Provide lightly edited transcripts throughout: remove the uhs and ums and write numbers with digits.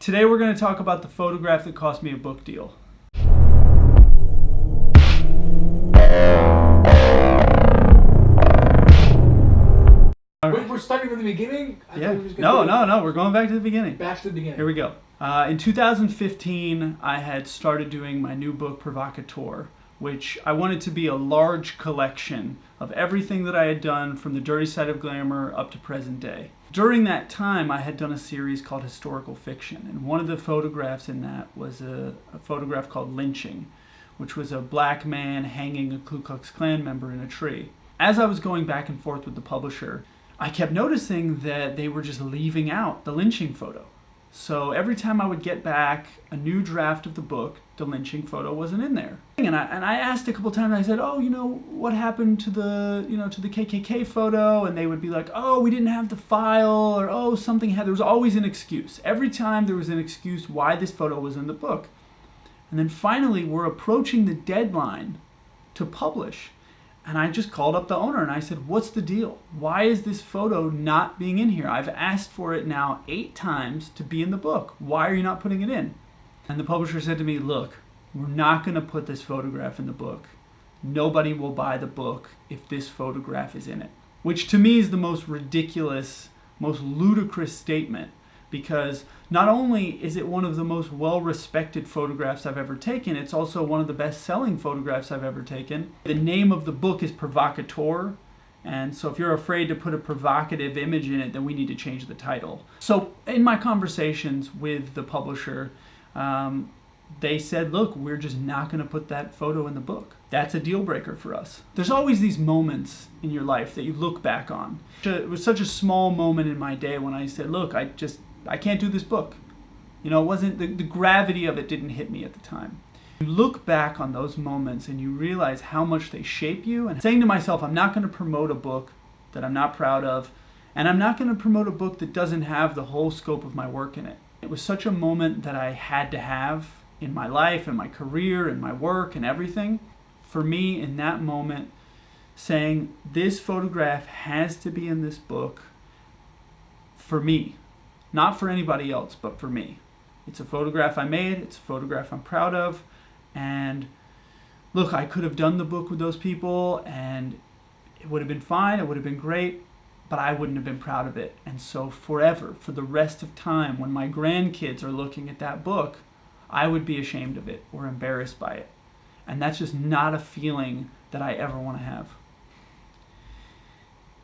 Today we're going to talk about the photograph that cost me a book deal. Wait, we're starting from the beginning? No, we're going back to the beginning. Back to the beginning. Here we go. In 2015, I had started doing my new book, Provocateur, which I wanted to be a large collection of everything that I had done from the dirty side of glamour up to present day. During that time, I had done a series called Historical Fiction, and one of the photographs in that was a photograph called Lynching, which was a black man hanging a Ku Klux Klan member in a tree. As I was going back and forth with the publisher, I kept noticing that they were just leaving out the lynching photo. So every time I would get back a new draft of the book, the lynching photo wasn't in there. And I asked a couple times, I said, what happened to the KKK photo? And they would be like, we didn't have the file, or something had. There was always an excuse. Every time there was an excuse why this photo was in the book. And then finally, we're approaching the deadline to publish. And I just called up the owner and I said, what's the deal? Why is this photo not being in here? I've asked for it now 8 times to be in the book. Why are you not putting it in? And the publisher said to me, look, we're not going to put this photograph in the book. Nobody will buy the book if this photograph is in it. Which to me is the most ridiculous, most ludicrous statement. Because not only is it one of the most well-respected photographs I've ever taken, it's also one of the best-selling photographs I've ever taken. The name of the book is Provocateur, and so if you're afraid to put a provocative image in it, then we need to change the title. So in my conversations with the publisher, they said, look, we're just not going to put that photo in the book. That's a deal breaker for us. There's always these moments in your life that you look back on. It was such a small moment in my day when I said, look, I can't do this book. It wasn't, the gravity of it didn't hit me at the time. You look back on those moments and you realize how much they shape you, and saying to myself, I'm not going to promote a book that I'm not proud of, and I'm not going to promote a book that doesn't have the whole scope of my work in it. It was such a moment that I had to have in my life and my career and my work and everything. For me, in that moment, saying this photograph has to be in this book for me. Not for anybody else, but for me. It's a photograph I made, it's a photograph I'm proud of, and look, I could have done the book with those people, and it would have been fine, it would have been great, but I wouldn't have been proud of it. And so forever, for the rest of time, when my grandkids are looking at that book, I would be ashamed of it or embarrassed by it. And that's just not a feeling that I ever want to have.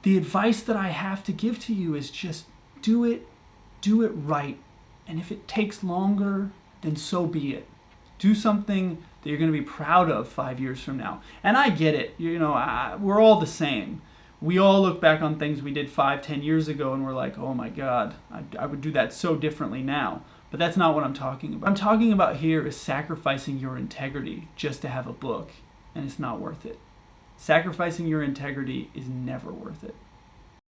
The advice that I have to give to you is just do it right. And if it takes longer, then so be it. Do something that you're going to be proud of 5 years from now. And I get it. We're all the same. We all look back on things we did 5-10 years ago and we're like, oh my God, I would do that so differently now. But that's not what I'm talking about. What I'm talking about here is sacrificing your integrity just to have a book, and it's not worth it. Sacrificing your integrity is never worth it.